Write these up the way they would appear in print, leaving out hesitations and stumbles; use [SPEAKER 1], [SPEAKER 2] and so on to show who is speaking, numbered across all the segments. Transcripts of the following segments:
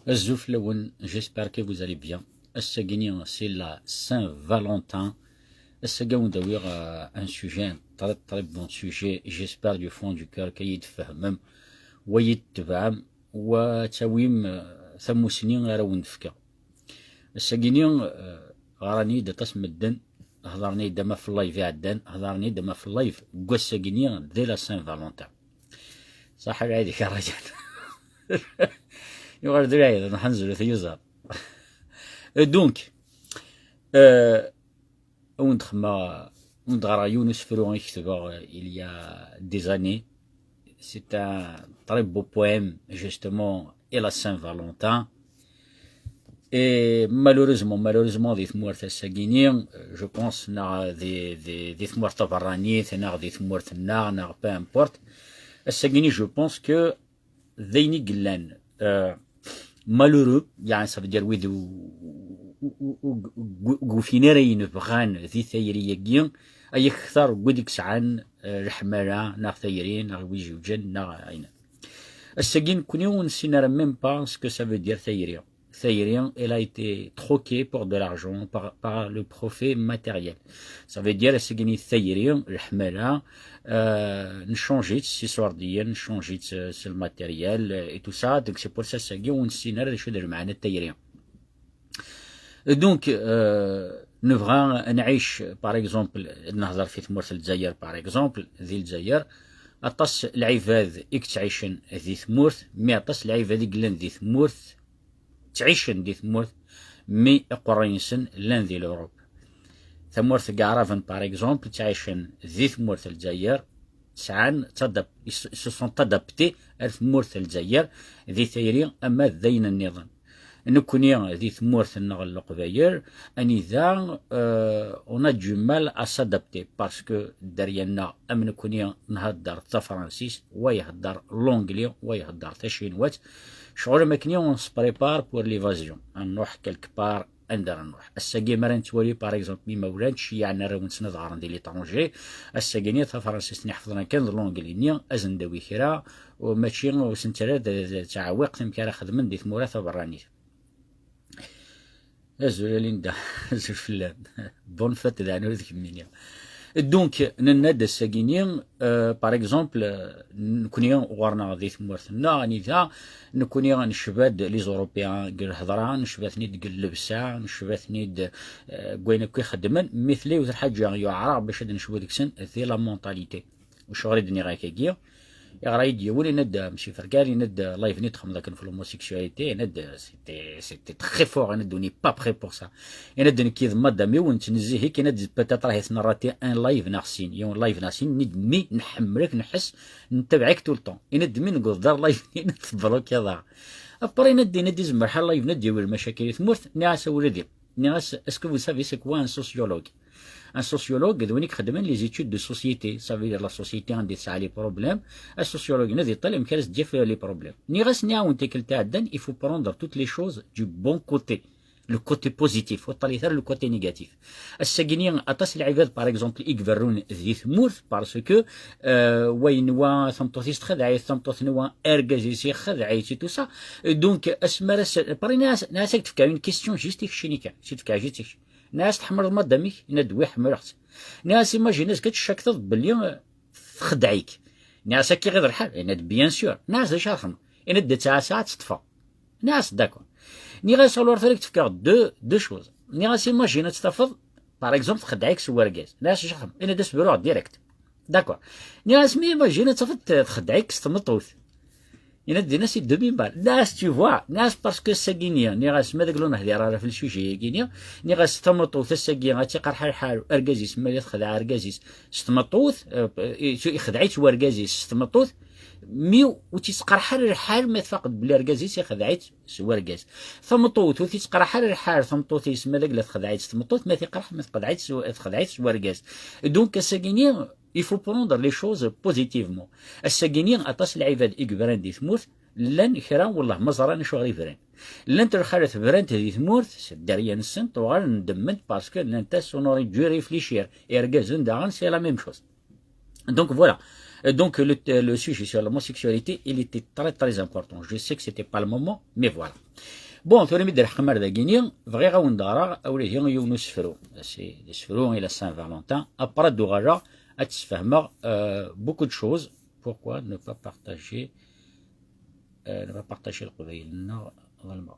[SPEAKER 1] J'espère que vous allez bien. C'est la Saint-Valentin. Un sujet, un très bon sujet. J'espère du fond du cœur qu'il يتفهم ويتفهم وتويم ثموسنين غير ونفكا. السجيني غراني دا تسم الدن هضرني دما في اللايف عدن هضرني دما في اللايف قوى السجيني دي لا سان فالونتان. صح العيدك يا رجال. يغير دراية نحنزل في يوزر. دونك Younous Ferron il y a des années. C'est un très beau poème, justement, et la Saint-Valentin. Et malheureusement, des morts saguiniens, je pense, des morts tabarani, des morts nar, peu importe. Sagini, je pense que Zaini Glen, malheureux, ça veut dire oui, وفينيرين بغان ذي ثيريين أي كثر وديك سعان الحمارة نا ثيرين نا ويجي وجن نا عين السجين كونيون سينار même pas ce que ça veut dire ثيرين elle a été troquée pour de l'argent par le profit matériel. Ça veut dire السجين ثيرين الحمارة نشانجيت سي سورديا نشانجيت سي الماتيريال et tout ça donc c'est pour ça السجين سينار شو در معنا الثيرين. Donc, نبغى نعيش par exemple نهضر في ثمورة الجزائر par exemple ذي الجزائر أطس العباد تعيشن ذي ثمورة مي أطس العباد يقلن ذي ثمورة تعيشن ذي ثمورة مي قرينسن لان ذي الأوروب ثمورة قعرافن par exemple تعيشن ذي ثمورة الجزائر سعان سسون تدبتي ثمورة الجزائر ذي ثيري أما ذين النظام نكوني ذي ثمورة النغل القباير أني ذا on a du mal à s'adapter parce que دريانا أم نكوني نهدر فرنسيس ويهدر لونجلي ويهدر تشينوات شعور مكني on se prépare pour l'évasion نروح quelque part أندر نروح الساقي مران تولي باغ اكزومبل ميما ولادش يعني راهو نتنظر دي لي طونجي الساقيني فرنسيس نحفظنا كان لونجلي نيا أزن داوي كرا وماشي وسنترا تاع وقت مكان خدمن دي ثمورة براني Linda, je fais bonne fête d'année. Donc, ننادى الساقينين par exemple نكوني غورنا ذي ثمورتنا نيذا نكوني نشباد لي زوروبيان قل هضران نشباثني قل اللبسة نشباثني قوينا كي خدمن مثلي وذ الحاجة يعرف باش نشبو ديك سن ذي لا مونتاليتي وشغل دني غاكاكيا يغرايد يولي ند ماشي فركاري ند لايف نتخم لكن في الهوموسيكسواليتي ند سيتي تخي فور ند ني با بري بور سا ند نكيد مادامي ونتنزي هيك ند بيتيتر هيث نراتي ان لايف ناخسين يوم لايف ناخسين ند مي نحملك نحس نتبعك طول طون ند مي نقول دار لايف نتبلوك يضاع ابري ند زمر حال لايف ند يول المشاكل ثمرت ناس ولدي ناس اسكو vous savez c'est quoi un sociologue. Un sociologue, les études de société, ça veut dire la société a des problèmes. Un sociologue, les problèmes. Il faut prendre toutes les choses du bon côté, le côté positif, le côté négatif. Par exemple, parce que, tout ça. Donc, une question juste ناس تحمر الماء دمك ندوي حمرت ناس ماجي ناس كتشكتض بلي تخدعيك ناس كي غير الحال ند بيان سور ناس شارخم ند تاع ساعات تطفى ناس داكو ني غيصولور ثريك تفكر دو شوز ني غاسي ماجي تستفض باغ اكزومبل تخدعيك سواركاز ناس شارخم ند سبيرو ديريكت داكو ني غاس مي ماجي تفض تخدعيك ستمطوث يندي ناس يدومين بال ناس تشوفوا ناس باسكو ساكينيا ني غاس ما داكلو نهدي راه في السوجي كينيا ني غاس تمطوث الساكين غاتي قرح الحال اركازيس مالي تخدع اركازيس ستمطوث يخدعيت وركازيس ستمطوث ميو وتيسقرح الحال ما تفقد بلي اركازيس يخدعيت سواركاز ثمطوث وتيسقرح الحال ثمطوث يسمى داك لا تخدعيت ستمطوث ما تيقرح ما تخدعيت سواركاز دونك الساكينيا il faut prendre les choses positivement. الساقينين أطاس العباد إكبران دي ثمورت لن خيران والله مزران شغل فران لن ترخالت فران دي ثمورت سداريا نسن طوال ندمنت باسكو لن تسونوري جو ريفليشير إرقازن داغن سي لا ميم شوز. دونك فوالا Donc le sujet sur l'homosexualité, il était très très important. Je sais que c'était pas le moment, mais voilà. Bon, tu remets de l'hamar de Guinée, vrai ou ndara, ou les gens ils nous sférou. C'est des sférou et la Saint-Valentin. Après d'oraja, à te faire beaucoup de choses. Pourquoi ne pas partager le قبيل ظلمة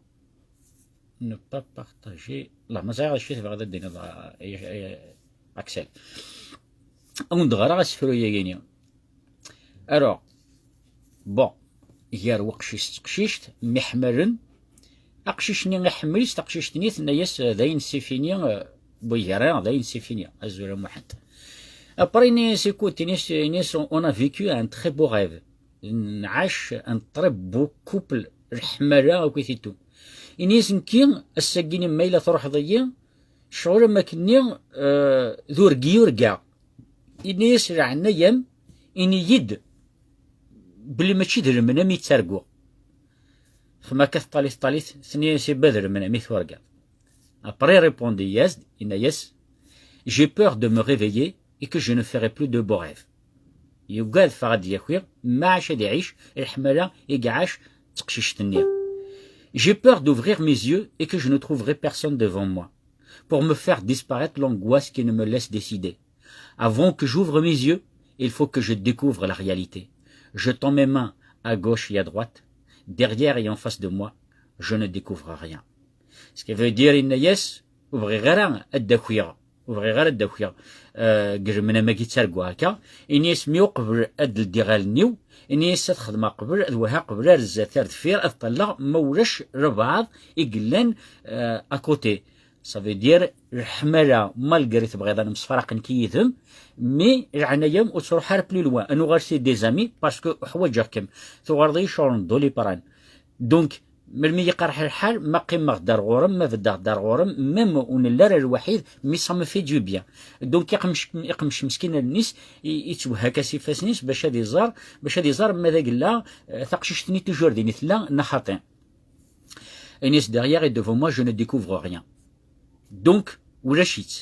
[SPEAKER 1] ne pas partager لا ما زال الشيء في غدا الدين Axel on دغرا غسفرو يا alors bon يار وقشيش تقشيشت محمرن أقشيشني نحمليس تقشيشتني ثناياس داين سيفينيا بويران داين سيفينيا أزولا محد après Inès, on a vécu un très beau rêve. نعاش un très beau couple الحمالة وكيتو. إنيس نكين الساقيني مايلة تروح ضيا شعور ما كني ذو رقيو رقا. إنيس رعنا يم إني يد بلي ماشي در منا ميتسرقو. فما كث طالث ثنيا سي بدر منا ميثو رقا. Après répondit yes, Inès, j'ai peur de me réveiller et que je ne ferai plus de beaux rêves. يقال فغاد يخوير ما عاش يعيش الحمالة يقعاش تقشيش النية. J'ai peur d'ouvrir mes yeux et que je ne trouverai personne devant moi pour me faire disparaître l'angoisse qui ne me laisse décider. Avant que j'ouvre mes yeux, il faut que je découvre la réalité. Je tends mes mains à gauche et à droite, derrière et en face de moi, je ne découvre rien. Ce qui veut dire Inès, ouvrir غير الدخويرة. وبغي غير الدوخيا قرمنا ما كيتسرقوا هكا إنيس ميو قبل أدل ديغال نيو إنيس تخدم قبل أدوها قبل الزثار دفير أطلع مولاش ربعض إقلان أكوتي صافي دير الحمالة مالغري تبغي ضان مصفرق نكيثم مي العنايم وتروح حار بلو لوا أنو غير سي دي زامي باسكو حواجاكم ثوغرضي شورن دولي بران دونك مرمي يقرح الحال ما قيمة دار غورم ما فدا دار غورم ميم ونلار الوحيد مي سا في دو بيان دونك يقمش مسكين الناس يتوها كاسي فاسنيس باش هادي زار ماذا قلا ثقششتني توجور ديني ثلا نخاطين الناس derrière et devant moi je ne découvre rien donc ولا شيت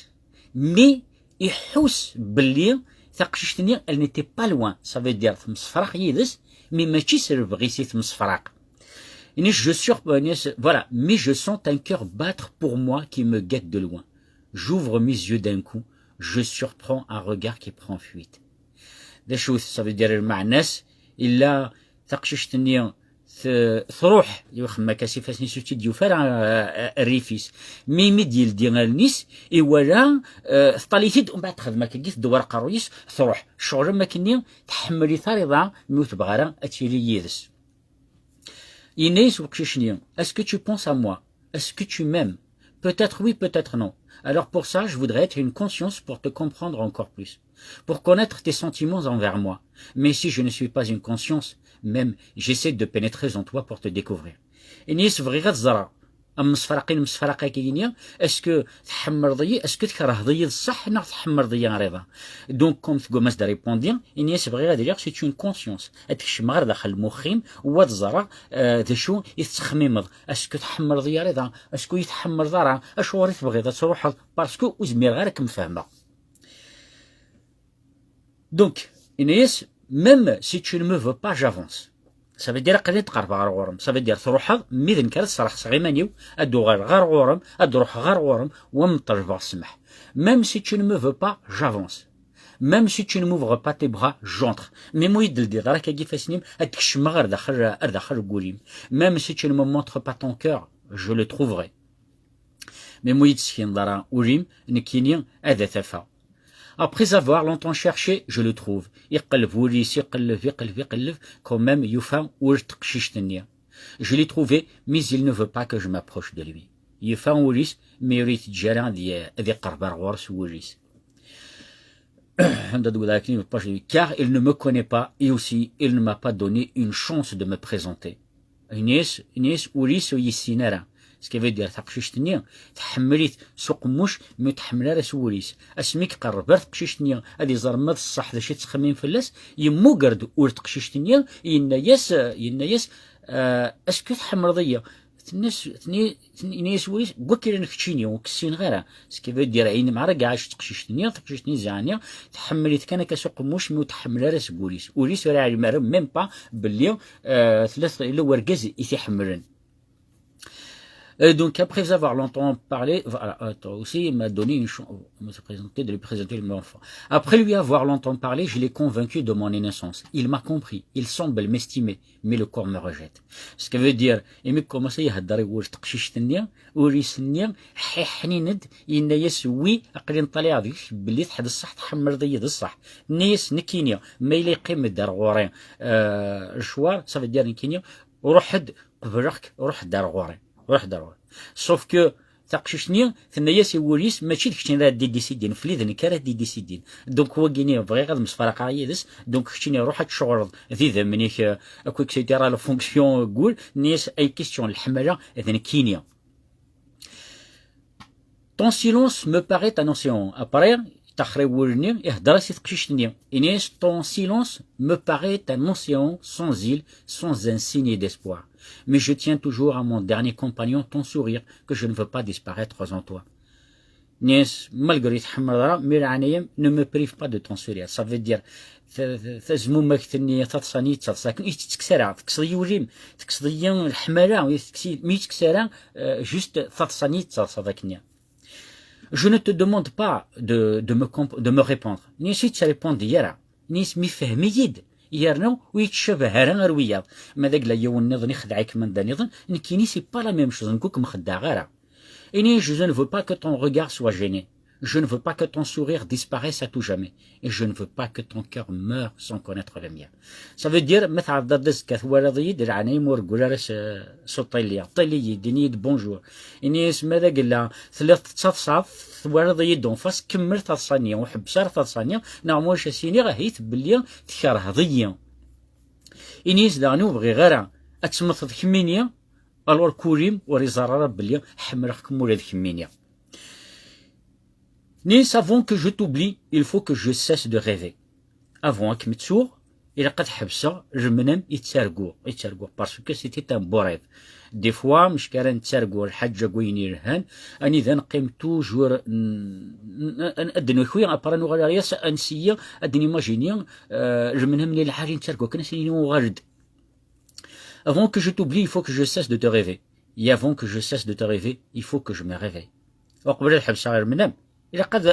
[SPEAKER 1] مي يحوس باللي ثقششتني elle n'était pas loin ça veut dire ثمصفراق يدس مي ماشي سير بغيسي ثمصفراق voilà, mais je sens un cœur battre pour moi qui me guette de loin. J'ouvre mes yeux d'un coup, je surprends un regard qui prend fuite. Des choses, ça veut dire المعناس إلا ثقششتني ثروح يوخما كاسي فاسني سوتي ديوفار الريفيس ميمي ديال النيس إيوالا ثطاليتيد ومن بعد تخدم هكا كيف دوار قرويس ثروح شعور ما كني تحملي ثارضة ميوت بغارة أتيلي يدس. Inès ou Kshishnian, est-ce que tu penses à moi? Est-ce que tu m'aimes? Peut-être oui, peut-être non. Alors pour ça, je voudrais être une conscience pour te comprendre encore plus, pour connaître tes sentiments envers moi. Mais si je ne suis pas une conscience, même j'essaie de pénétrer en toi pour te découvrir. Inès vrigat zara. مصفرقين مصفرقه كينيا اسكو تحمر ضي اسكو تكره ضي الصح نا تحمر ضي رضا دونك كوم تقول ماس دا ريبونديان انيس بغي غادي دير سي اون كونسيونس هادشي مغير داخل مخيم واد الزرع ذا شو يتخميمض اسكو تحمر ضي رضا اسكو يتحمر ضرا اش وري تبغي تروح باسكو وزمير غير راكم فاهمه دونك انيس ميم سي tu ne me veux pas j'avance. Ça veut dire قليل تقرب غير غورم ça veut dire تروح ميدن كان صراح صغيمانيو ادو غير غورم ادروح غير غورم ومطرج باغ السمح même si tu ne me veux pas j'avance même si tu ne m'ouvres pas tes bras j'entre mais مو يدل دي راك كي فاسنيم هاديك الشما غير داخل قوليم même si tu ne me montres pas ton cœur je le trouverai mais مو يتسكين دارا وريم نكيني هذا ثفا. Après avoir longtemps cherché, je le trouve. يقلب وليس يقلب quand même يفهم ورتقشيشتني. Je l'ai trouvé, mais il ne veut pas que je m'approche de lui. يفهم وليس mais يريد تجارة ذي قرب غورس وليس. Car il ne me connaît pas et aussi il ne m'a pas donné une chance de me présenter. Inès وليس ويسينارا. Ce qui veut dire تقشيشتني تحمليت سوق موش مي تحمل راس وليس اسميك قرب تقشيشتني هذه زرمات الصح ذا شي تخمين فلاس يمو قرد ور تقشيشتني ينا ياس اسكو تحمرضيه الناس وليس قوكيرن كتشيني وكسين غيره سكيفو دير عين مع رقعاش تقشيشتني زانيا تحملت كان كسوق موش مي تحمل راس وليس راه المعرف ميم با باللي ثلاث الا ورقاز يتحملن. Donc après avoir longtemps parlé, voilà, toi aussi il m'a donné une chance de lui présenter mon enfant. Après lui avoir longtemps parlé, je l'ai convaincu de mon innocence. Il m'a compris, il semble m'estimer, mais le corps me rejette. Ce qui veut dire, il m'a commencé à dire يقول تقشيشتني وريسني حنيند إن يسوي أقلين طلع ذيك باللي تحد الصح تحمر ضيد الصح نيس نكينيا ما يلاقي مدار غورين الشوار صافي دير نكينيا وروح حد قبرك وروح دار غورين روح دار سوف كو تقششني ثنيا سيوريس ماشي داكشي راه دي ديسيدين في ليدن كرا دي ديسيدين دونك هو كيني بغي غاد مسفرقه يدس دونك خشيني روح تشغل ذي ذمنيك اكو كسيتيرا لا فونكسيون قول نيس اي كيستيون الحمله اذن كينيا. Ton silence me paraît un océan. Après, ton silence me paraît un océan sans île, sans un signe d'espoir. Mais je tiens toujours à mon dernier compagnon, ton sourire, que je ne veux pas disparaître en toi. Nies, malgré ne me prive pas de ton sourire. Ça veut dire, تزمومك ثني تصاني تصاكن تكسرها تكسري وجيم تكسري الحمالة مي تكسرها juste تصاني تصاكني. Je ne te demande pas de me répondre. نيش تريبوند يرا نيس مفهم يد يرنو ويتشبه هرا روياض ما ذاك لا يوم نظن خدعك من ذا نظن نكيني سي با لا ميم شوز نكوك مخدع غيرها. إني je ne veux pas que ton regard soit gêné. Je ne veux pas que ton sourire disparaisse à tout jamais. Et je ne veux pas que ton cœur meure sans connaître le mien. Ça veut dire, مثل ضدس كثوار ضيد العني مور قولارس سطيليا طيلي دينيد بونجور. إني اسم هذا قلا ثلاث تصفصف ثوار ضيد دون فاس كمل تصانيا وحبسار تصانيا نعموش سيني غهيث بليا تكره ضيا. إني اسدانو بغي غيرا أتسمث ذكمينيا الور كوريم وريزارا بليا حمرخكم ولا ذكمينيا. Nils, avant que je t'oublie, il faut que je cesse de rêver. Avant que Mitsour, il a قد حبسه جمنم يتسرقوا parce que c'était un beau rêve. Des fois مش كان نتسرقوا الحاجة قويني رهان اني ذا نقيم توجور ادنو خويا ابرانو غالياس انسيه ادني ماجينيا جمنهم لي الحاجة نتسرقوا كنا سينو غارد. Avant que je t'oublie, il faut que je cesse de te rêver. Et avant que je cesse de te rêver, il faut que je me réveille. وقبل الحبس غير منام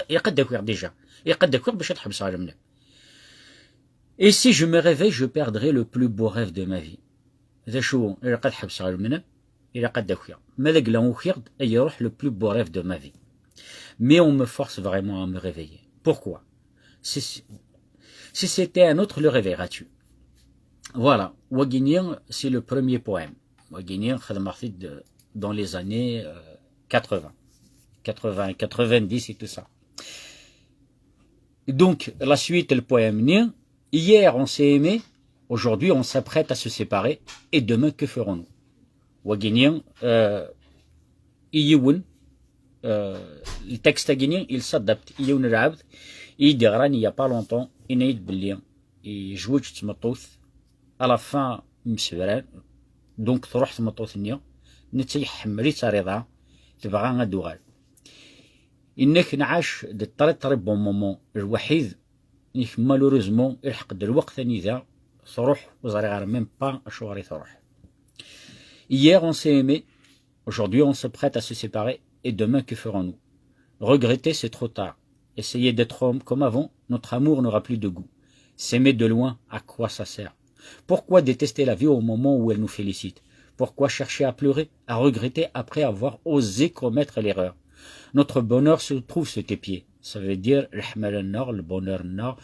[SPEAKER 1] يقد داكوير ديجا يقد داكوير باش تحبس على منه. Et si je me réveille, je perdrai le plus beau rêve de ma vie. هذا شو إلا قد حبس على منه إلا قد داكوير ماذا قلا وخيرد أي يروح le plus beau rêve de ma vie. Mais on me force vraiment à me réveiller. Pourquoi? Si c'était un autre, le réveilleras-tu? Voilà. Waguinien, c'est le premier poème. Waguinien, dans les années 80. 80, 90 et tout ça. Donc, la suite, le poème nien. Hier, on s'est aimé. Aujourd'hui, on s'apprête à se séparer. Et demain, que ferons-nous? Waguinien, Iyoun, le texte guinéen, il s'adapte. Iyoun Rabd, il dira, il n'y a pas longtemps, il n'est pas bien. Il joue à la fin, مسفران. Donc, تروح تمطوث النيا. نتيح مريت رضا. تبغى ندوغال. إنك نعاش طريق بون مومون الوحيد إنك مالوريزمون يلحق الوقت ثاني ذا تروح وزاري غير ميم با شواري تروح. Hier on s'est aimé, aujourd'hui on se prête à se séparer et demain que ferons-nous? Regretter c'est trop tard. Essayer d'être homme comme avant, notre amour n'aura plus de goût. S'aimer de loin, à quoi ça sert? Pourquoi détester la vie au moment où elle nous félicite? Pourquoi chercher à pleurer, à regretter après avoir osé commettre l'erreur? Notre bonheur se trouve sous tes pieds. Ça veut dire le bonheur النار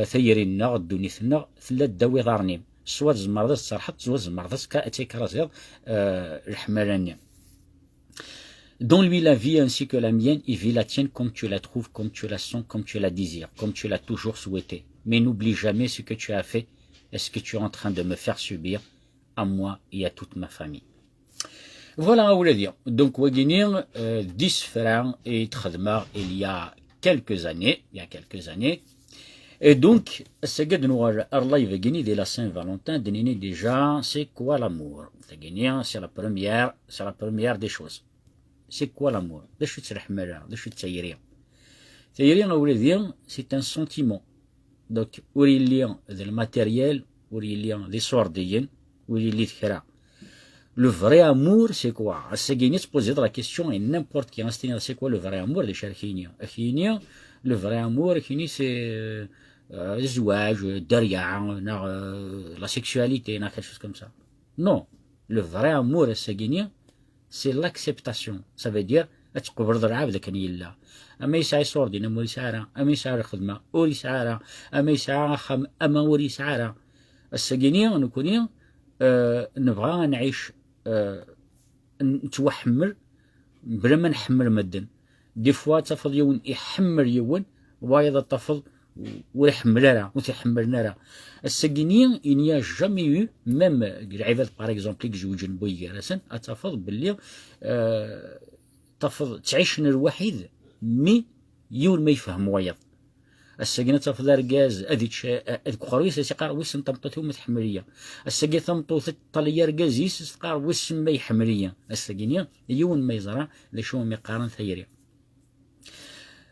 [SPEAKER 1] ثيري النار الدنيا النار ثلاث داوي ضارنيم سوا زمرض الصرحت سوا زمرض كاتيك رزيض الحمالانية. Dans lui la vie ainsi que la mienne, il vit la tienne comme tu la trouves, comme tu la sens, comme tu la désires, comme tu l'as toujours souhaité. Mais n'oublie jamais ce que tu as fait et ce que tu es en train de me faire subir à moi et à toute ma famille. Voilà, أولادي. Donc, Waguinir, 10 francs et Tradmar, il y a quelques années, Et donc, ce que nous avons gagné de la Saint-Valentin, déjà, c'est quoi l'amour? C'est la première des choses. C'est quoi l'amour? C'est un sentiment. Donc, où il y a le matériel, où il y a des sordiens, où il y a le vrai amour, c'est quoi? C'est gagné de se poser la question et n'importe qui instant, c'est quoi le vrai amour de Charkinia? Le vrai amour, c'est الزواج الدريعة la sexualité quelque chose comme ça. Non, le vrai amour الساقينية c'est l'acceptation. Ça veut dire تقبل ضرعة بذا كان يلا أما يسعى صوردي نمو يسعى أما يسعى خدمة أو يسعى أما يسعى خم أما وري يسعى الساقينية نكونية نبغى نعيش نتوحمر بلا ما نحمر مدن دي فوا تفض يون يحمر يون وايضا تفض ويحملنا وتحملنا الساقينية il n'y a jamais eu même العباد par exemple اللي زوجين بوي راسن اتفض باللي تفض تعيش الوحيد مي يون ما يفهم وايض الساقينة تفض رقاز اذيك خرويس سيقار ويس نطمطتو متحملية الساقي ثمطو الطلية رقازيس سقار ويس ما يحملية الساقينية يون ما يزرع لشو مقارن ثيري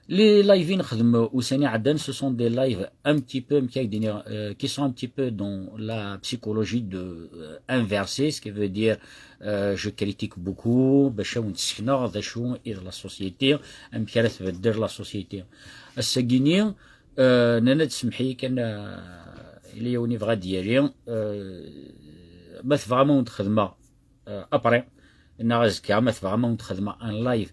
[SPEAKER 1] Les lives ce sont des lives un petit peu qui sont un petit peu dans la psychologie de inversée, ce qui veut dire je critique beaucoup, باش نتسكنا ذا شو la société, امكانات تبدل la société. الساقيني نانا تسمحي كان اللي يوني فغا ديالي ما فرامون تخدمه ابري ناغز كاع فرامون تخدمه ان لايف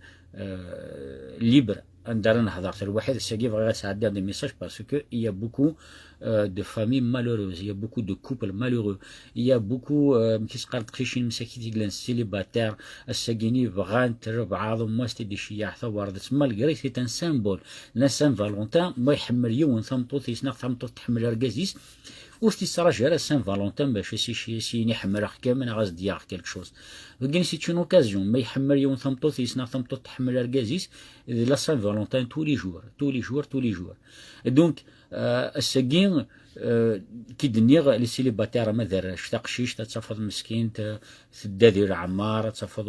[SPEAKER 1] libre ندار نهضر حتى الواحد الساقي بغا يساعد دي ميساج باسكو il y a beaucoup de familles malheureuses, il y a beaucoup de couples malheureux, il y a beaucoup كيسقال تقيشين مساكين تيقلان سيليباتير الساقيني بغا نترب عاضم موستي دي شياح ثوار مالغري سي ان سامبول لا سان فالونتان ما يحمل يون ثمطو ثيسنا ثمطو تحمل ركازيس وستي سراج على سان فالونتان باش سي يحمل كامل غاز ديار كيلك شوز كاين سي اون اوكازيون ما يحمل يون ثمطو ثيسنا ثمطو تحمل ركازيس لا سان فالونتان tous les jours دونك الساقين كي دنيغ لي سيليباتير ما دارش تقشيش تتفض مسكين تدادي العمار تفض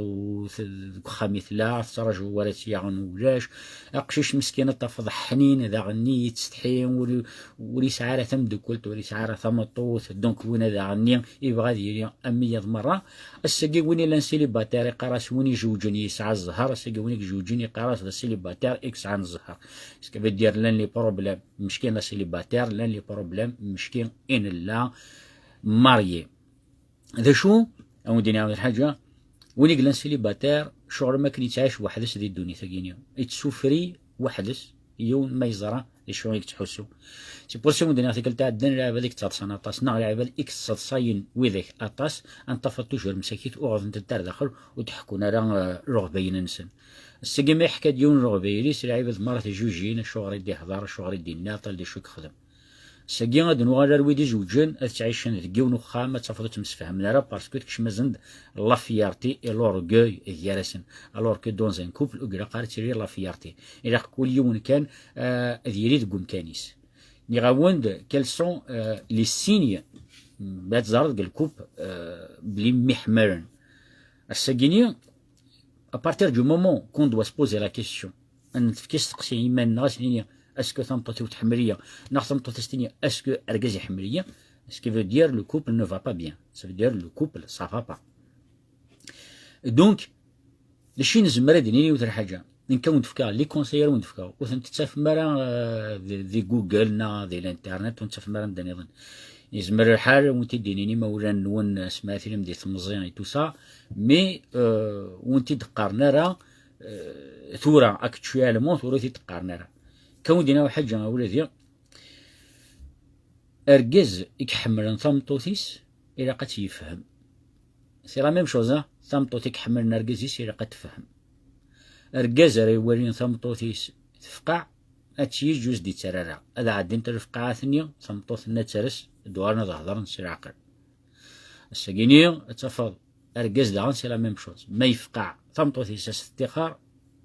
[SPEAKER 1] خامي ثلاث ترجع ولا تياغن ولاش قشيش مسكينه تفض حنين ذا غني تستحين ولي سعاره تمدكلت ولي سعاره ثمطوث دونك وين ذا غني يبغى ديري امية مره الساقي وين لان سيليباتير يقراس وين يجوجني يسعى الزهر الساقي وين يجوجني يقراس ذا سيليباتير اكس عن الزهر سكي بدير لان لي بروبليم مشكين سيليباتير لان لي بروبليم مشكين ان لا ماريي ذا شو او دينا هذه الحاجه وين يقلن سيليباتير شغل ما كان يتعايش وحدس دي الدنيا ثقينيا يتسوفري وحدس يوم ما يزرع شلون يتحسوا سي بور سو دينا ثقل تاع الدن لعب هذيك تصنا طاس نغ لعب اكس صاين وذاك اطاس ان طفت توجور مساكيت اوغ انت تاع داخل وتحكونا راه رغبين نسن السقي ما يحكى ديون رغبيلي سي لعب مرات جوجين شغل يدي هضار شغل يدي ناطل دي شو خدم الساقي غادي نوغال ويدي زوجين تعيشن ذكي ونخامة تفضل تمسفهمنا راه باسكو كش مازند لا فيارتي اي لورغوي ديالسن الوغ كو دون ان كوبل وكرا قالت لي لا فيارتي الى كل يوم كان ديالي دكم كانيس ني غاوند كيل سون لي سيني بات زارد الكوب بلي محمرن الساقيني ابارتير دو مومون كون دوا سبوزي لا كيسيون ان تفكيس تقسي ايمان ناس اسكو ثمطتي وتحمليه ناخ ثمطتي ستينيا اسكو اركازي حمليه ce qui veut dire le couple ne va pas bien ça veut dire le couple ça va pas donc لشي نزمر ديني وتر حاجه نكون تفكا لي كونسيير ونتفكا وثنت تسافمرا دي جوجل نا دي الانترنت ونتسافمرا دنيظن يزمر الحال وانت دينيني مولا نون سمعتي لهم دي تمزين اي تو سا مي وانت تقارنا راه ثورا اكتوالمون ثورا تقارنا راه كون دينا حاجه ولادي ارجز يكحمل ثمطوتيس الى قد يفهم سي لا ميم شوز ثمطوتي كحمل نرجزيس الى قد تفهم ارجز راه يورين ثمطوتيس تفقع اتشي جوج دي ترارا هذا عاد انت الفقعه ثانيه ثمطوت نترس دوارنا ظهر نسير عقل الساقينيه تفضل ارجز دعون سي لا ميم شوز ما يفقع ثمطوتيس استخار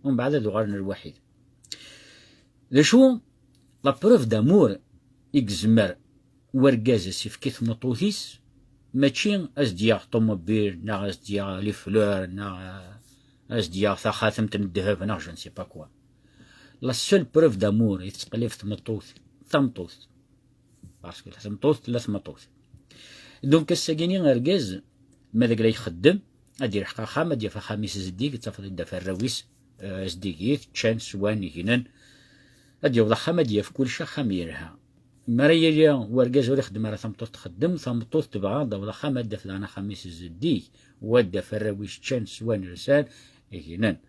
[SPEAKER 1] ومن بعد دوارنا الوحيد لشو لا بروف دامور إكزمر ورقاز سيفكي ثمطوثيس ماشي أزديا طوموبيل نا أزديا لي فلور نا أزديا ثا خاتم الذهب نا جو نسي با كوا. لا سول بروف دامور يتقلي في ثمطوث ثمطوث باسكو ثمطوث لا ثمطوث. دونك الساكيني رقاز ماذا قلا يخدم أدير حقا خام ديال خميس زديك تفضل يدافع الراويس زديكيت تشان سواني هنا أدي وضع خام ديال في كل شا خميرها مريا ورقاز ولا يخدم على ثمطوث تخدم ثمطوث تبغى وضع خام دافع لنا خميس زديك ودافع الراويس تشان سواني رسال هنا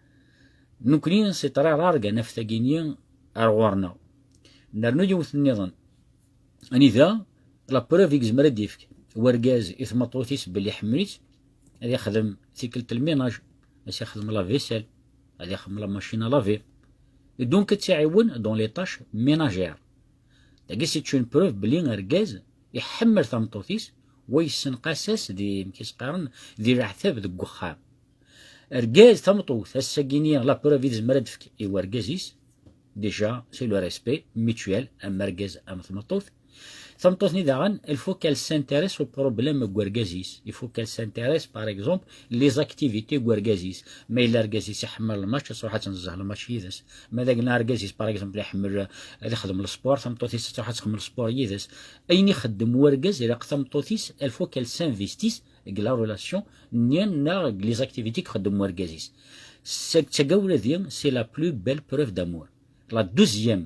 [SPEAKER 1] نكونين سيطرة رارقا نفتاقينيا أرغورنا نرنو يوث النظام أني ذا لا بروف يكزمر ديفك ورقاز إثمطوثيس بلي حمليت هذا يخدم سيكلة الميناج باش يخدم لا فيسيل هذا يخدم لا ماشينا لافي دونك تعاون دون لي طاش ميناجير تاكي سي تشون بروف بلي رقاز يحمل ثمطوثيس ويسنقاساس دي مكيسقارن دي العثاب ديك وخام رقاز ثمطوث الساكينيا لا بروف يزمر دفك إيوا رقازيس ديجا سي لو ريسبي ميتويال أما رقاز أما ثمطوث ثمطوثني داغن الفو كال سانتيريس او بروبليم كواركازيس الفو كال سانتيريس باغ اكزومبل لي زاكتيفيتي كواركازيس ما الا ركازيس يحمل الماتش تروح تنزه الماتش يدس ماذا قلنا ركازيس باغ اكزومبل يحمل يخدم السبور ثمطوثيس تروح تخدم السبور يدس اين يخدم وركاز الى ثمطوثيس الفو كال سانفيستيس لا ريلاسيون نيان نا لي زاكتيفيتي كخدم وركازيس تاقاولا ديال سي لا بلو بيل بروف دامور. La deuxième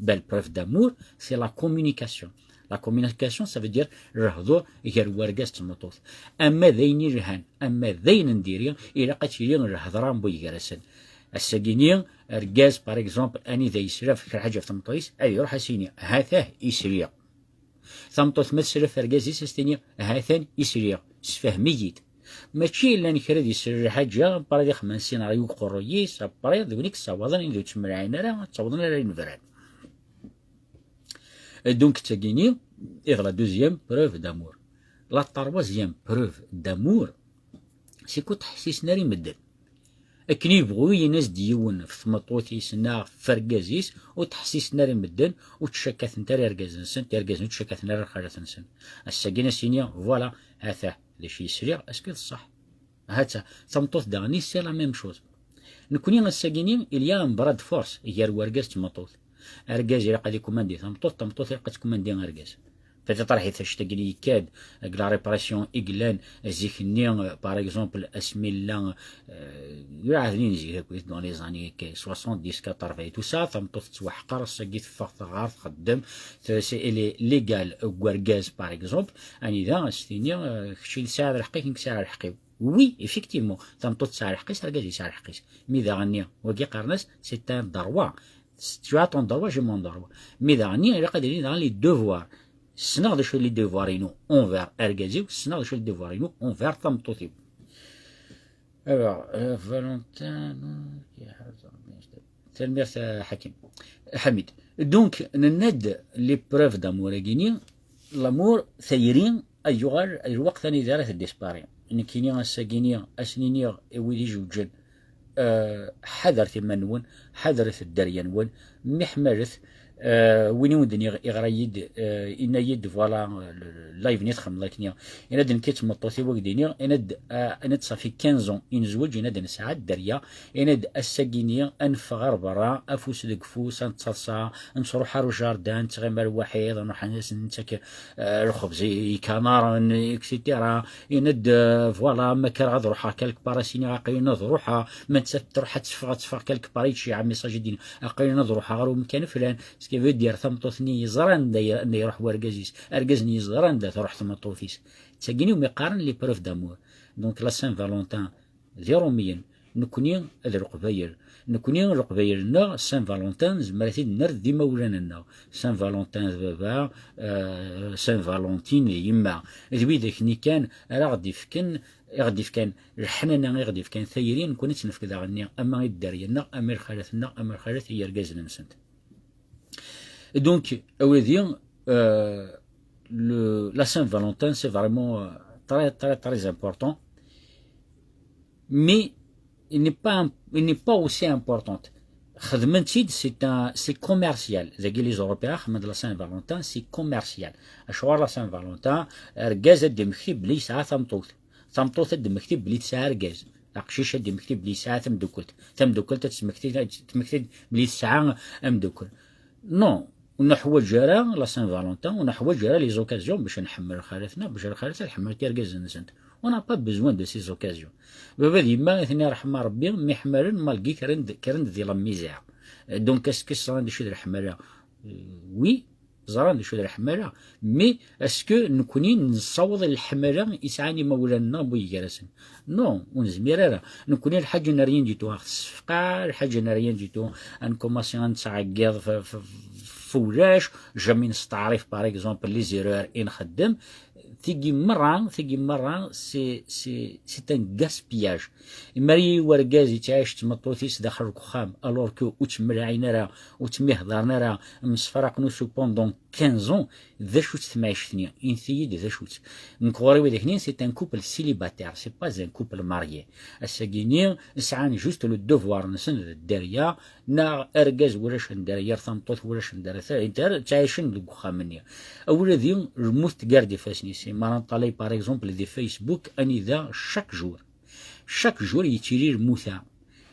[SPEAKER 1] belle preuve d'amour, c'est la communication. La communication, ça veut dire الهضور غير ورقاز تمطوث. أما ذين يرهان أما ذين نديريا إلا قتيلين الهضران بوي جرسن. الساقينيا رقاز باغ اكزومبل أني ذا يسرى في حاجة في تمطويس أي يروح سينيا هاثاه يسريا. تمطوث ما تسرى في رقاز يسستينيا هاثان يسريا. سفهميت. ماشي إلا نكرد يسرى حاجة باغ يخمن سيناريو قرويس باغ ذونيك صوضن إذا تشمل عينا تصوضن على الانفراد. Donc, تاقيني إذ la deuxième preuve d'amour. La troisième preuve d'amour سي كو تحسيس ناري مدن أكن يبغو يناس ديون في ثمطوثيس نا في رقازيس وتحسيس ناري مدن وتشكاث نتا رقاز نسن ترقاز وتشكاث ناري خالة نسن الساقينة سينيا فوالا هاثاه ليش يسريع اسكو صح هاتا ثمطوث داغني سي لا ميم شوز نكوني الساقينين إليا براد فورس يار ورقاز تمطوث رقاز إلا قد يكوماندي ثمطوث إلا قد تكوماندي رقاز فتطرحي تشتاقلي كاد لا ريباراسيون إقلان زيكني باغ اكزومبل اسمي لا يعاهدين زي هكويت دون لي زاني 70 80 تو سا ثمطوث توحقر ساقيت فاق غار تخدم سي إلي ليغال ورقاز باغ اكزومبل أني ذا ستينيا كشي ساعة الحقيق كنك ساعة الحقيق وي إفيكتيفمون ثمطوث ساعة الحقيق رقاز ساعة الحقيق مي ذا غنيا وكي قارناس سي ان دروا tu as ton droit, j'ai mon droit. Mais dernier, il y a les devoirs. Sinon, les devoirs envers Ergazi, sinon, les devoirs envers Tamtothib. Alors, Valentin, merci Hakim. Hamid. Donc, les preuves d'amour guinéen, l'amour, ثيرين أيغال الوقت ثاني ذارة الديسبارين. إن كينيا السجينيا أسنينيا ويدي جوجل. حذر ثمانون حذر الدريانون محمرث وين ودني يغريد إن يد فوالا لايف نتخم لايكنيا إن دن كيت مطوثي وقدينيا إن تصافي 15 إن زوج إن دن ساعات دريا إن السجينيا أنفغر برا أفوس دقفوس أنتصا نصروح رجاردان تغمر وحيد نروح ناس نتك الخبز كامارا إكسيتيرا إن فوالا ما كان غاد روحها كالك باراسيني عقينا روحها ما تروح تفغ كالك باريتشي عمي ساجدين عقينا روحها غير مكان فلان سكيفو دير ثمطوثني يزران دا يروح ورقازيس أرقازني يزران دا تروح ثمطوثيس تساقيني وميقارن لي بروف دامور دونك لا سان فالونتان ذي روميين نكوني هذا القبايل نكوني القبايل نا سان فالونتان زمرتي نرد ديما ولاننا سان فالونتان بابا سان فالونتين يما ذوي ذاك ني كان راه غادي فكان الحنانه غادي فكان ثايرين نكون نتنفك ذا غني اما الدارينا اما الخالتنا اما الخالات هي رقازنا نسنت. Donc, la Saint-Valentin, c'est vraiment très, très, très important. Mais il n'est pas aussi importante. خدمتي سي كوميرسيال ذاكي لي زوروبيان خدمت لا سان فالونتان سي كوميرسيال. اشوار لا سان فالونتان ركاز دي مكتب بلي يسعى ثمطوط دي مكتب بلي تسعى ركاز قشيشه دي مكتب بلي يسعى ثمدوكلت تمكتب بلي تسعى امدوكل نو. ونحوج جرا لا سان فالونتان ونحوج جرا لي زوكازيون باش نحمل خالتنا باش خالتنا تحمل كيركاز نسنت ونا با بيزوان دو سي زوكازيون. بابا ديما ثني رحمه ربي مي حمارن مالكي كرند دي لا ميزير. دونك اسكو صران دي شي الحماله وي زران دي شو الحماله مي اسكو نكوني نصوض الحماله يسعاني مولانا بوي جالسن نو ونزمير نكوني الحاجه ناريين جيتو الصفقه الحاجه ناريين جيتو ان كوماسي نتعقض فولاش جامي نستعرف باغ اكزومبل لي زيرور نخدم ثيجي مرة سي ان غاسبياج. ماري وركاز يتعايش تمطوتيس داخل الكخام الور كو وتمر عينا راه وتمي هضرنا راه مصفرق نوسو بوندون 15 ذا شوت ثمايش ثنيا ان ثيد ذا شوت نكوري ودي هنين سي ان كوبل سيليباتير سي با ان كوبل ماريي الساكيني سعان جوست لو دوفوار نسن الداريه نا اركاز ولاش نداريا ثمطوت ولاش نداريا انت تعايشين الكخام مني اولا ذي الموت تقاردي فاسني سي ما نطالي باغ اكزومبل دي فيسبوك اني ذا شاك جور يتيري الموثا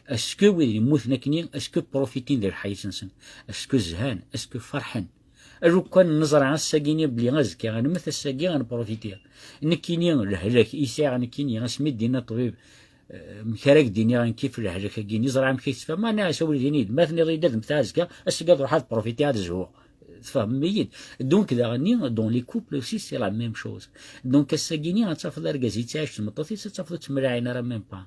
[SPEAKER 1] اسكو وين يموت نكني اسكو بروفيتين ديال الحياة نسن اسكو زهان اسكو فرحان اجو كان نظر على الساكيني بلي غازكي غنمثل الساكي غنبروفيتيها نكيني الهلاك يساع نكيني غنسمي دينا طبيب مكارك ديني غن كيف الهلاك كيني زرع مكيس فما انا اسوي ديني مثني ريدات نتاع زكا اسكو روح بروفيتي هذا الزهور تفهم ميت. دونك دا غني دون لي كوبل اوسي سي لا ميم شوز. دونك الساكيني غتفضل ركازي تعيش المطاطي تفضل تمرعينا راه ميم با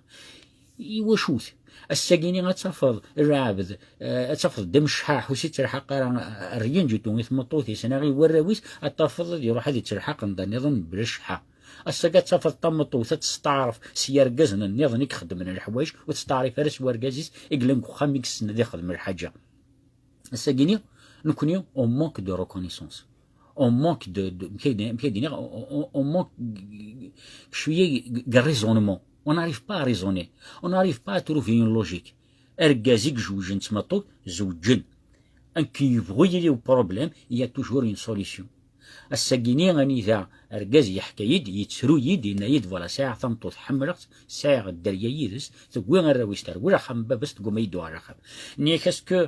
[SPEAKER 1] يواشوت الساكيني غتفضل الرابد تفضل دم الشحاح وسي ترحق ريان جيتو مثل مطوطي سنا غي وراويس تفضل يروح هذه ترحق نظن بلا شحا الساكا تفضل طمطو تستعرف سيار كازنا نظن يخدم من الحوايج وتستعرف فارس وركازيس يقلنك خاميكس سنة يخدم الحاجه. الساكيني نكوني اون مونك دو ريكونيسونس اون مونك دو اون مونك شويه ريزونمون on n'arrive pas à raisonner on n'arrive pas à trouver une logique. اركازيك جوج نتمطو زوجن ان كي يبغي لي بروبليم il y a toujours une solution. الساكيني غني ذا اركاز يحكي يتسرو يدينا يد فوالا ساعه ثمطو تحملت ساعه الدريه يدس تقوي غير ويستر ولا خم بس تقوم يدو على خم ني كاسكو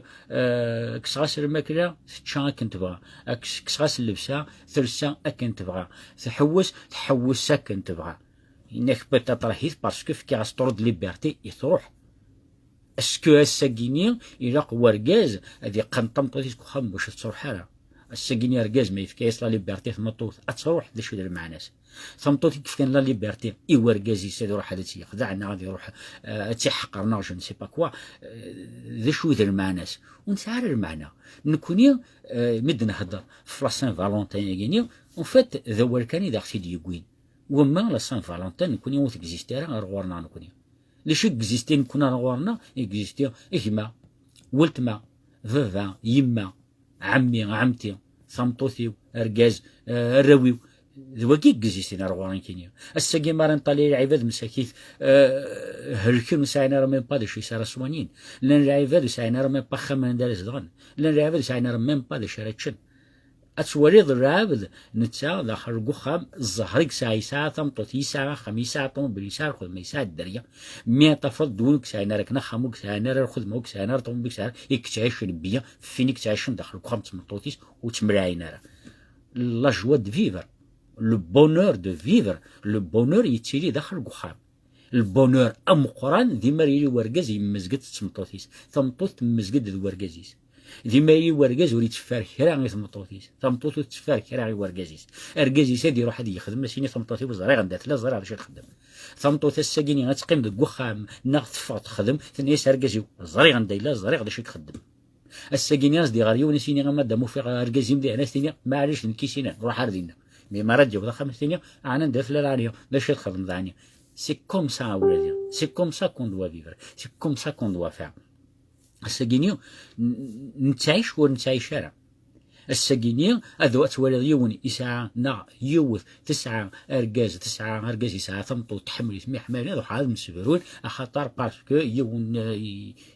[SPEAKER 1] كسغاس الماكله تشا كنت بغا كسغاس اللبسه ثلثه كنت بغا تحوس كنت بغا انك بتطرحيت باسكو في كاس طرد ليبرتي يروح اسكو الساكيني الى قوى ركاز هذه قنطمطو خم باش تروح حاله الساكيني ركاز ما يفكايس لا ليبرتي ثمطوط تروح ذا شو دير مع ناس ثمطوط كيف كان لا ليبرتي ايوا ركاز يسال يروح هذا تيخدعنا غادي يروح تيحقرنا جو نسي با كوا ذا شو يدير مع ناس ونسعر المعنى نكوني مد نهضر في لا سان فالونتين كيني اون فات ذا وركاني ذا سيدي يقوين وما لا سان فالونتين نكوني وث اكزيستي راه غورنا نكوني ليش اكزيستي نكون غورنا اكزيستي اجما ولتما فافا يما عمي عمتي ثمطوثي ركاز الراويو ذوكي كزيستي غورنا كينيا الساكي مارن طالي العباد مساكيت هلكن مساينا راه ميم با دو شي سارا سوانين لان العباد مساينا راه ميم با خمن دار زغن لان العباد مساينا راه ميم با دو شراتشن اتوريض الرابد نتا داخل القخام الزهريك ساعة ثمطوتي ساعة خميس ساعة طون بلي ساعة خذ مي ساعة الدرية مي تفضل دونك ساعة نارك نخموك ساعة نار خذ موك ساعة نار طون بك ساعة يكتعيش البيا فينك تعيشن داخل القخام تمطوتيس وتمرعي نار لا جوا دو فيفر لو بونور دو فيفر لو بونور يتيلي داخل القخام البونور ام قران ديما يلي وركاز يمزقت تمطوتيس ثمطوت مزقت ذو وركازيس ديما يلي وركاز ولي تفار كرا غير ثمطوتيس ثمطوتو تفار كرا غير وركازيس اركازيس هادي يروح هادي يخدم ماشي ثمطوتي وزري غندات لا زري غادي تخدم ثمطوت الساكيني غتقيم ديك وخام ناغ تفا تخدم ثاني ساركازيو زري غنداي لا زري غادي تخدم الساكيني ناس دي غاريو نسيني غما مو في اركازيم دي ناس ثاني معليش نكيسينا روح هاردينا مي مرات جاو خمس ثاني انا ندير لا عليا باش تخدم ثاني سي كوم سا ولادي سي كوم سا كون دوا فيفر سي كوم سا كون دوا فير الساكيني نتعيش ونتعيش راه الساكيني هذا تولي يون يسعى نا يوث 9 أرجاز 9 أرجاز يسعى ثمطو تحمل يسمي حمالي هذا حال مسفرون خاطر باسكو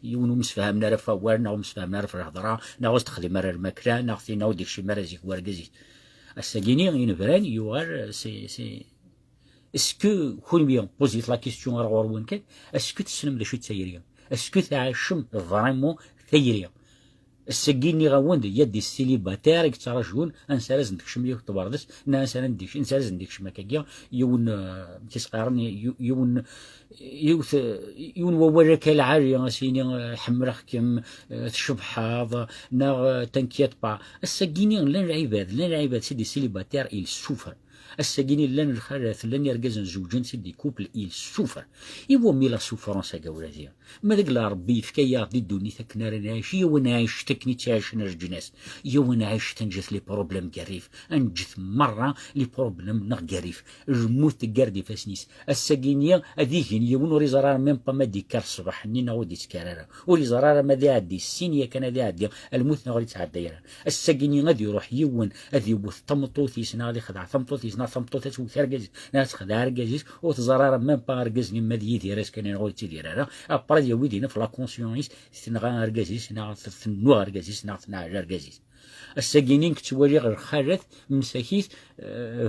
[SPEAKER 1] يون مسفهمنا راه فوارنا ومسفهمنا راه في الهضره نا تخدم راه الماكله نا خصنا وديك شي مرة زيك ورجازي الساكيني ينفران يوغر سي اسكو كل بوزيت لا كيستيون راه وين كان اسكو تسلم لشي تسيريا اسكو تعشم فريمون ثيريا السجيني غوند يدي السيليباتير يتراجون انسى لازم تكشم ليه تبردس ناس نديك انسى لازم ديك شماكيا يون تيسقارني يون يوث يون وورك العالي سيني حمرخ كم تشبحاض نا تنكيت با السجيني لن العباد سيدي السيليباتير il souffre السجيني لن الخلاث لن يرجزن زوجين سيدي كوبل il souffre يبو ميلا سوفرونس قولاتيا ما داك لا ربي فكايا دي دوني ثكنا نعيش يونا عايش تكني تعيش نرجناس يونا عايش تنجث لي بروبليم قريف انجث مرة لي بروبليم نغ قريف جموت تقاردي فاسنيس السجينيا هذيك يون وري زرار ميم با ما ديكار الصباح نينا ودي تكرارا وري زرار ما دي عدي السينيا كان دي عدي الموت نغري تعديرا السجينيا غادي يروح يون هذي يبوث طمطوثي سنا غادي خدع طمطوثي سنا طمطوث وثرقز ناس خدع رقزيس وتزرار ميم با رقزني ما دي يديرس كان نغري تديرا ابرا يا ويدينا في لا كونسيونس سنا رقزيس سنا ثنوا رقزيس سنا ثنا رقزيس الساكينين كتولي غير خالات مساكيت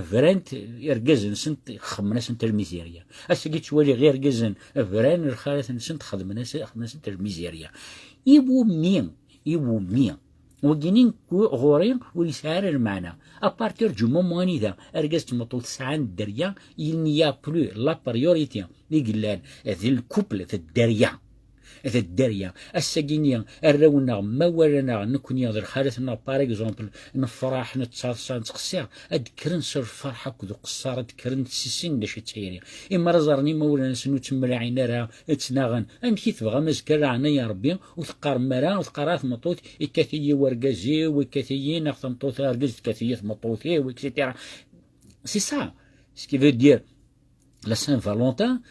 [SPEAKER 1] فرانت يرقزن سنت خمنا سنت الميزيريا الساكي تولي غير قزن فران الخالات سنت خدمنا سنت الميزيريا يبو مين وجينين غورين ويسار المعنى ابارتير دو مومون اذا ارقزت مطول ساعه الدريا ينيا بلو لا بريوريتي اللي قلان ذي الكوبل في الدريا هذا الدريا الساكينيا الرونا ما ورانا نكون يضر خالتنا باغ اكزومبل نفرح نتصاصا نتقصير اذكرن سر فرحه كذو قصاره ذكرن سيسين داش تايري اما رزرني ما ورانا سنو تمل عينا راه تناغن امشي تبغى مزكر عنا يا ربي وتقار مرا وتقارات مطوط الكثيه ورقازي وكثيه ناخذ مطوط رقز كثيه مطوطي وكسيتيرا سي سا سكي فو دير La Saint-Valentin,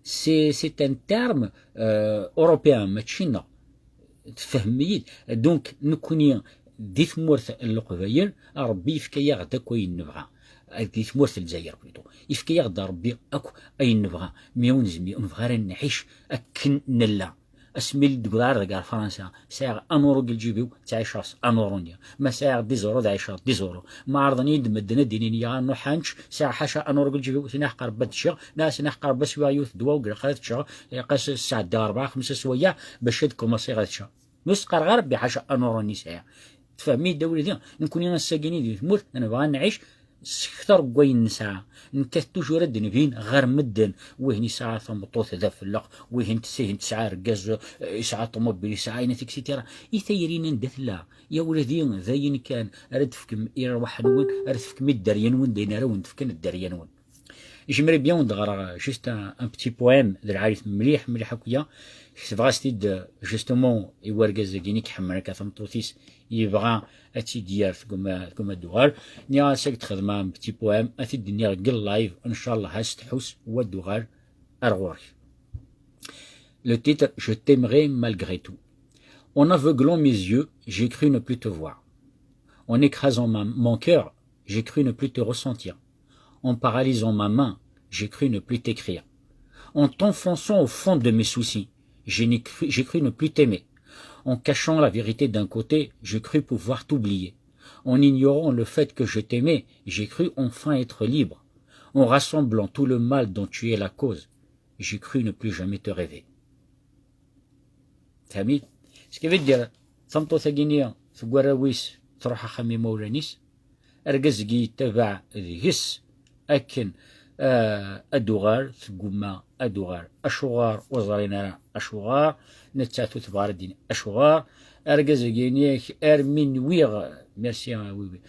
[SPEAKER 1] c'est un terme européen, ماشينا تفهميت دونك نكوني دي ثمورث القبايل ربي يفكيا غدا كوين نبغى دي ثمورث الجزائر بليطو يفكيا غدا ربي اكو اي نبغى ميون زمي نبغى نعيش اكن نلا اسمي الدولار ديال فرنسا ساعه انورو الجيبيو تعيش راس انورونيا ما ساعه دي زورو تعيش دي زورو ما عرضني دمدنا دينيا نو حانش ساعه حاشا انورو الجيبيو سنا قرب بدشا ناس نحقر بس يوث دوا وقرقات شا يقاس الساعه 4 5 سوايع باش كوماسي غاتشا نسقر غير بحاشا انوروني ساعه تفهمي الدوله دي نكون انا ساكنين دي تموت انا بغا نعيش سكثر قوين نسعى نكث توجور الدن فين غير مدن وهني ساعة ثمطوث ذا في اللق وهن تسهن تسعى رقاز يسعى طوموبيل يسعى نتيك سيتيرا يثيرين ندث لا يا ولدين ذاين كان ردفكم يروح نون ردفكم الدريان ون دينا رون دفكن الدريان ون j'aimerais bien on juste un petit poème de العارف مليح هكويا بغا ستيد جوستومون يورقز كينيك حمر كثمطوثيس يبغى اتي ديار كما الدوغال نيا ساك تخدم ان بتي بوام اتي الدنيا قل لايف ان شاء الله هاستحوس والدوغال ارغوري Le titre Je t'aimerai malgré tout. En aveuglant mes yeux, j'ai cru ne plus te voir. En écrasant mon cœur, j'ai cru ne plus te ressentir. En paralysant ma main, j'ai cru ne plus t'écrire. En t'enfonçant au fond de mes soucis, j'ai cru ne plus t'aimer. En cachant la vérité d'un côté, j'ai cru pouvoir t'oublier. En ignorant le fait que je t'aimais, j'ai cru enfin être libre. En rassemblant tout le mal dont tu es la cause, j'ai cru ne plus jamais te rêver. فهميت؟ كيف دير صمتو ثقينيا ثقراويس تروح خمي مولانيس ارقزقي تبع ذيس اكن ادوغار ثقوما ادوغار اشوغار وزارينا اشوغار نتاتو تبغار الدين اشوغار ارقزقينيك ارمين ويغ ميرسي وي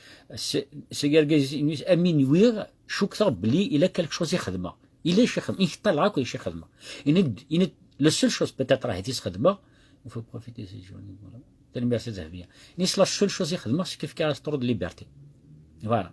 [SPEAKER 1] سيرقز امين ويغ شو كثر بلي الا كالك شوز يخدمه الا شي خدمه يطلعك ولا شي خدمه يند لا سول شوز بيتيت راه هذيس خدمه il faut profiter de ces journées voilà تنميرسي ذهبيه نيس لا سول شوز يخدمه كيف كاع ترد ليبرتي فوالا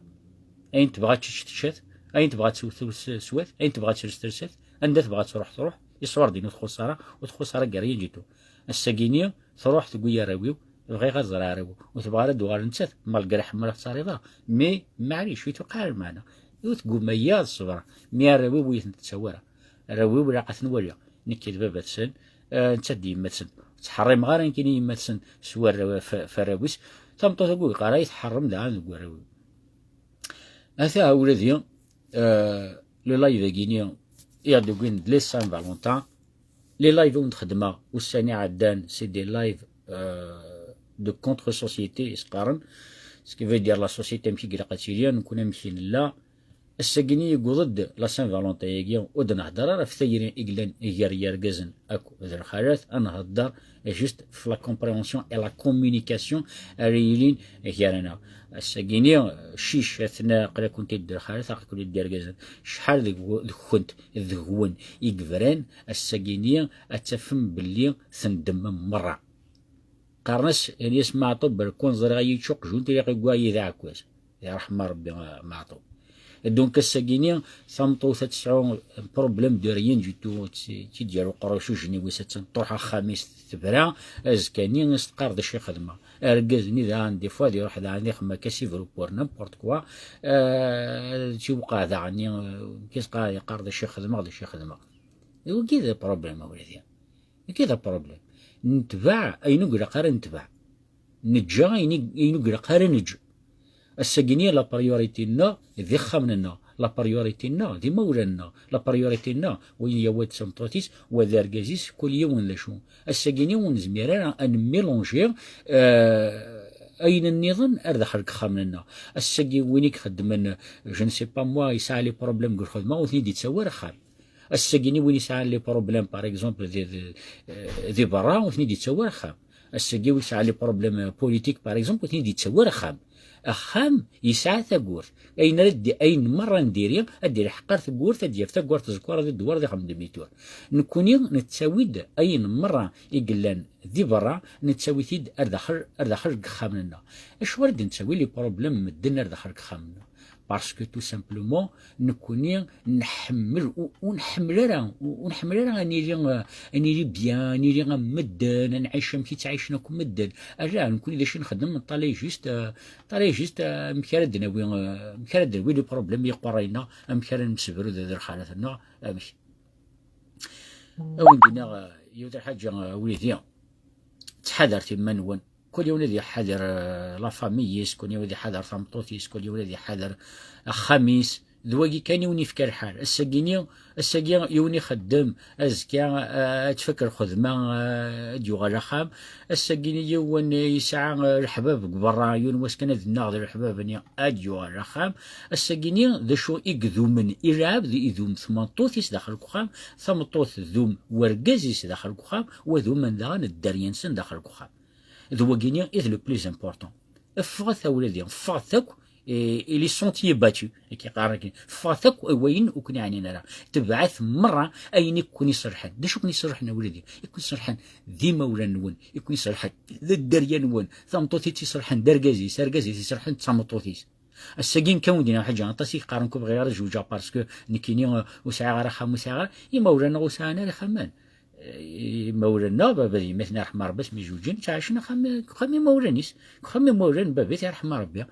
[SPEAKER 1] اين تبغى تشتشت اين تبغى تسوث اين تبغى ترسترسات عند تبغى تروح يصور دينو تدخل صارا وتدخل صارا قاريه جيتو الساكينيه تروح تقول يا راويو بغي غير زراري وتبغى رد دوغال نتات مالقرا حمرا تصاريضا مي معليش ويتوقع معنا وتقول ميا الصبر ميا راوي ويت نتسورا راوي ولا قاث نولي نكي بابا تسن نتا ديما تسن تحرم غير يمكن يما تسن سوار فراويس تمطو تقول قرا يتحرم دا نقول راوي هذا ولادي لو لايف كينيا يادو كوين لي سان فالونتان لي لايف ونخدمها والساني عدان سي دي لايف دو كونتر سوسيتي اسقارن سكي في دير لا سوسيتي مشي كرا قاتيليا نكون مشين لا الساكيني يقول ضد لا سان فالونتان ياكيا ودنا هضر راه في ثايرين اكلان يار كازن اكو ذر خالات انا هضر جوست في لا كومبريهونسيون اي لا كومونيكاسيون ريلين يارنا الساكيني شيش اثناء قلا كنت دير خالات كنت دير كازن شحال كنت ذهون يكفران الساكيني اتفهم باللي ثندم مره قارنس يعني يسمع طب الكون زرا يشق جون تيقي كواي ذا كواس يا رحمه ربي معطو دونك الساكيني ثمطو تسعو بروبليم دو ريان دو تو تي ديالو قروشو جني وسات تروح الخميس تبرا ازكاني نستقر شي خدمه اركزني ذا عندي فوا يروح ذا عندي خما كاسي فروبور نيمبورت كوا تيوقع ذا عني كيسقى يقار شي خدمه غدا شي خدمه وكذا بروبليم ولادي كذا بروبليم نتبع اين نقرا قرا نتبع نجا اين نقرا قرا نج الساكينيه لا بريوريتي نا ذي خمننا لا بريوريتي نا ذي مولانا لا بريوريتي نا وين يواد سمطوتيس وذار كازيس كل يوم لا شو الساكينيه ونزميرا ان ميلونجي اين النظام ارد خلق خمننا الساكي وينك خدمنا جو نسي با موا يسعى لي بروبليم كل خدمه وثني دي تسوى خام الساكيني وين يسعى لي بروبليم باغ اكزومبل ذي برا وثني دي تسوى خام الساكي ويسعى لي بروبليم بوليتيك باغ اكزومبل وثني دي تسوى خام أخام يسعى ثقور أين ردي أين مرة نديري أدير حقار ثقور تدير ثقور تذكر ذي الدوار ذي 500 متر نكوني نتساويد أين مرة يقلان ذي برا نتساوي ثيد أردخل خامنا إيش ورد نتساوي لي بروبليم مدن أردخل خامنا باسكو تو سامبلومون نكوني نحمل راه اني بيان اني مدن نعيش مكي تعيشناكم مدن راه نكون اذا نخدم طالي جوست مكردنا وين لي بروبليم يقرينا مكرد نسبرو ذا خالتنا ماشي وين دينا يودر حاجه وليدي تحذر تما نون كل يوم الذي حذر لا فاميس كل يوم الذي حذر ثمطوتيس كل يوم الذي حذر خميس ذواقي كان يوني فكر حال الساقيني يوني خدم أزكا تفكر خدمة ديوغا خام الساقيني يون يسعى الحباب برا يون واسكن الناغ الحباب نيا ديوغا خام الساقيني ذا شو إكذو من إراب ذي إذوم ثمطوثيس داخل كخام ثمطوث ذوم ورقازيس داخل كخام وذوم من ذان الدريانسن داخل كخام ذواقيني إذ لو بليز امبورتون فغثا ولادي فغثاك إيه لي سونتيي باتو كي قارك فاثك وين وكن يعني نرى تبعث مره اين يكون يصرحن دا شو كون يصرحنا ولادي يكون يصرحن ذي مولا نون يكون يصرحن ذا الدريان نون ثمطوتي تيصرحن دركازي سركازي تيصرحن ثمطوتيس الساقين كون دينا حاجه عطاسي قارنكم بغير جوجا باسكو نكيني وساعه غير خام وساعه يا مولانا وساعه خمان مولانا بابا مثلا رحمه ربي سمي جوجين تعيشنا خمي مولانيس خمي مولان بابا رحمه ربي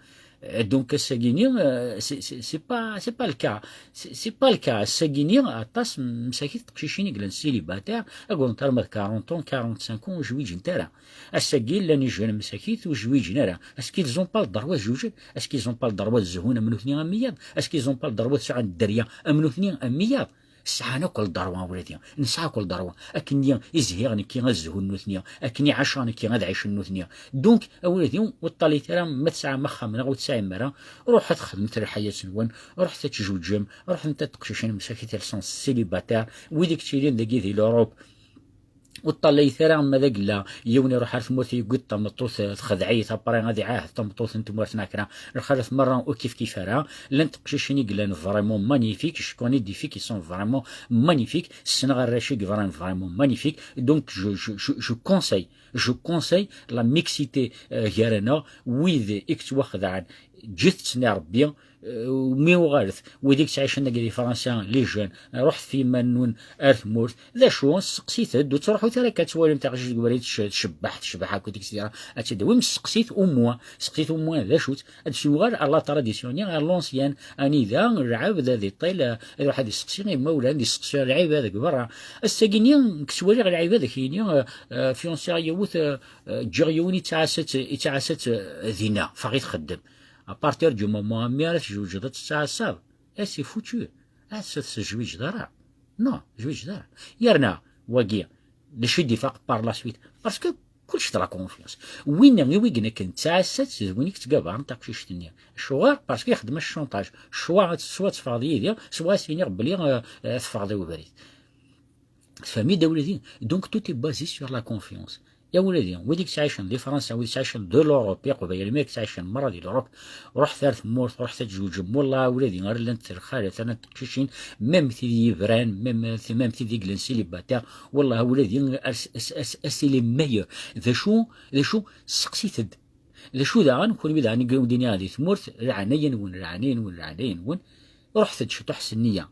[SPEAKER 1] دونك الساقيني سي با الكا سي با الكا الساقيني عطاس مساكين تقشيشين يقلن سيليباتير اقول نتار 40 طون 45 وجويج نتارا الساقين لاني جون مساكين وجويج نارا اسكي زون با الضروه جوج اسكي زون با الضروه الزهونه منو 2 مياد اسكي زون با الضروه ساعه الدريه منو 2 مياد ساعة كل ضروة ولادي نسعى كل ضروة أكني يزهيغني كي غزهو النوثنيا أكني عشاني كي غدعيش النوثنيا دونك أولادي والطالي ترى ما تسعى مخامنا وتسعى مرة روح تخدم ترى حياة نون روح تتجوجم روح انت تقشيشين مساكي تاع سونس سيليباتير ويديك تشيلين داكي ذي لوروب والطلي ثرى ماذا قلا يوني روح عارف موثي قد تمطوث خدعي تبري غادي عاه تمطوث انتم ورثناكرا الخلف مره وكيف كيف راه لن تقشيشني قلا فريمون مانيفيك شكوني دي في كي سون فريمون مانيفيك السنغال راشي فريمون مانيفيك دونك جو كونساي لا ميكسيتي هيرنا ويذ اكس واخد عن جثتنا ربي ومي وغارث وديك تعيش عندك دي فرنسا لي جون رحت في منون ارث مورت ذا شو سقسيت دو تروحو ترى كتوالي نتاع جوج قبالي تشبح هاك وديك السياره اتدوي سقسيت اموا ذا شوت هادشي غير لا تراديسيونيل غير لونسيان اني ذا العاب ذا دي طيل واحد يسقسي مولا يسقسي العيب هذاك برا الساكينيا كتوالي غير العيب هذاك هينيا فيونسيا يوث جيريوني تعاست ذينا فغي تخدم ابارتير دو مومون مي عرفت جوجدت تعصب سي فوتو جويج دارا نو جويج دارا يرنا واقيا لشي ديفاق بار لا سويت باسكو كلشي ترا كونفيونس وين ويقنا كنت تعست وين كتقابع نتاع شي شتنيا الشوار باسكو يخدم الشونطاج سوا تفاضي ديال سوا سينيغ بلي تفاضي وبريد فمي دولتين دونك تو تي بازي سور لا كونفيونس يا ولدي وديك تعيشن دي فرنسا وديك تعيشن دو لوروب قبيل ميك تعيشن مرة دي لوروب روح ثالث مورت روح تجوج والله ولدي غير لنت الخالة انا تكشين ميم تي فران ميم تي جلنسي لي باتا والله ولدي اسي لي ميور ذا شو سقسيت ذا شو ذا نكون بدا نقول دنيا هذه مورت رعنين رحت تشطح سنية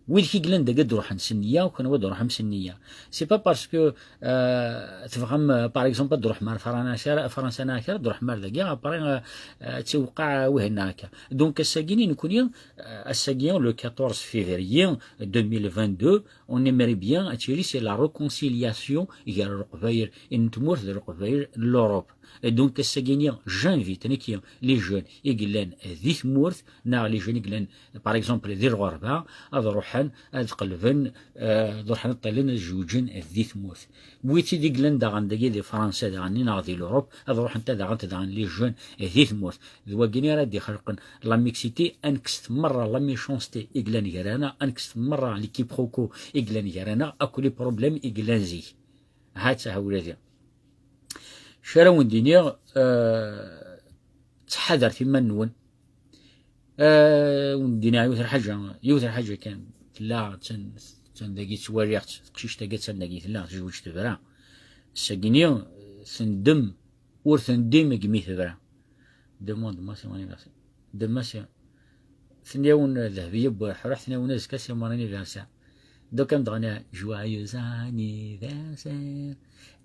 [SPEAKER 1] وين كي قلنا قد روح نسنية وكان ود روح مسنية سي با باسكو تفهم باغ اكزومبل تروح مع فرنسا ناكر تروح مع ذاك ابري توقع وهناك دونك الساكينين نكون الساكين لو 14 فيفري 2022 اون ايمري بيان اتيري سي لا ريكونسيلياسيون غير القبايل ان تمورث القبايل لوروب دونك الساكينيا جانفيت نكيا لي جون يقلان ذي ثمورث نا لي جون يقلان باغ اكزومبل ذي الغربة روحان قلبن روحان طلن جوجن ذي ثمورث ويتي دي قلان داغن دي فرنسا داغن ناغدي لوروب روح انت داغن لي جون ذي ثمورث ذوقني راه خلقن لا ميكسيتي انكست مرة لا ميشونستي يقلان يرانا انكست مرة لي كيبروكو يقلان يرانا اكو لي بروبليم يقلان زي هاتا هولادي شراون دينيغ تحذر في منون وندينا يوثر حاجة كان لا تندقي تواريخت قشيش تاقي تندقي لا تجوج تبرا الساقينيغ ثندم ثندم قمي تبرا دموند ماسي ماني غاسي دماسي ثنياون ذهبية بوحرح ثنياون زكاسي ماريني غاسا دوكا مدغنا جوايوز انيفرسير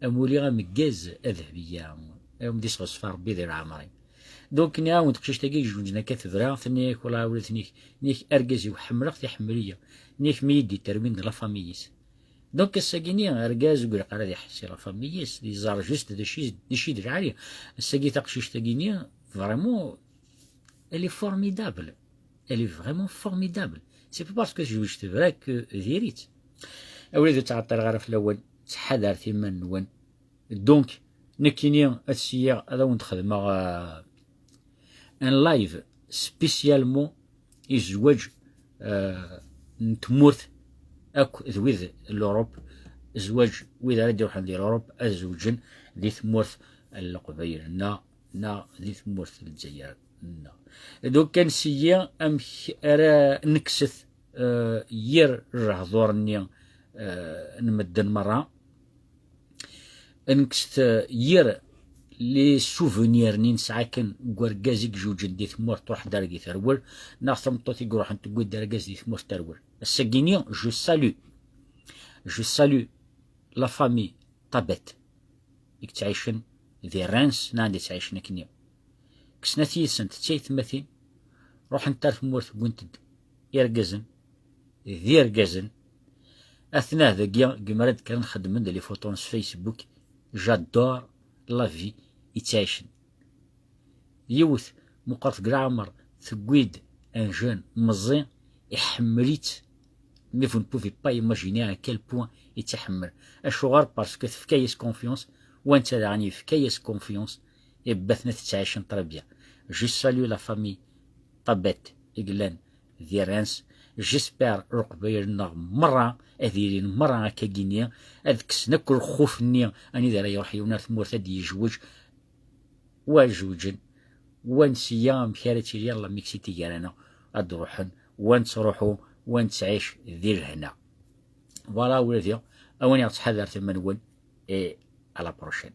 [SPEAKER 1] امولي غمكاز الذهبية مديش غصفار ربي دير عمري دونك نعاون تقشيش تاقي جوجنا كثبرا ثنيك ولا ولد نيك ارقازي وحمرق في حمرية نيك ميدي ترمين لا فاميس دونك الساقيني ارقاز وقول قرا دي حسي لا فاميس دي زار جوست دشي درعالي الساقي تقشيش تاقيني فريمون الي فورميدابل الي فريمون فورميدابل سي با باسكو جوجت براك ديريت اولاد تعطر غير في الاول تحذر في منون دونك نكيني السياق هذا وين تخدم ان لايف سبيسيالمون يزوج نتمورث اكو ذويذ الاوروب زواج وإذا راه يروح ندير اوروب ازوجن ذي ثمورث القبيل نا ذي ثمورث الجزائر دوك كان سيا ارا نكسث ير الرهضورني نمدن مرة نكسث ير لي سوفونير نين ساكن كوركازيك جوج دي ثمور تروح داركي ثرول ناخذ طوتي يروح انت تقول داركاز دي ثمور ترول الساكيني جو سالو لا فامي طابت ديك تعيشن ذي رانس نادي تعيشن كنيا كسناتي سنت تيت مثين روح انت ثمور قنت يرقزن ذي رقزن اثناء ذا قمرد كان نخدم من لي فوتونس فيسبوك جادور لافي يتعيشن يوث مقرط قرامر ثقويد ان جون مزين يحمليت مي فون بوفي با ايماجيني ا كيل بوان يتحمل الشغار باسكو في كايس كونفيونس وانت راني في كايس كونفيونس يبثنا تتعيشن طربيا جو سالو لا فامي طبت إقلان ذي رانس جيسبر رقبيرنا مرة أذيرين مرة كاكينيا أذكس نكل خوفني أني ذا يروح يونار ثمورث دي يجوج واجوجن وانسيام كارتي يلا ميكسيتي جارانا أدروحن وانت روحو وانت تعيش ذي الهنا فوالا ولدي أواني أتحذر ثمن ون إي على بروشين.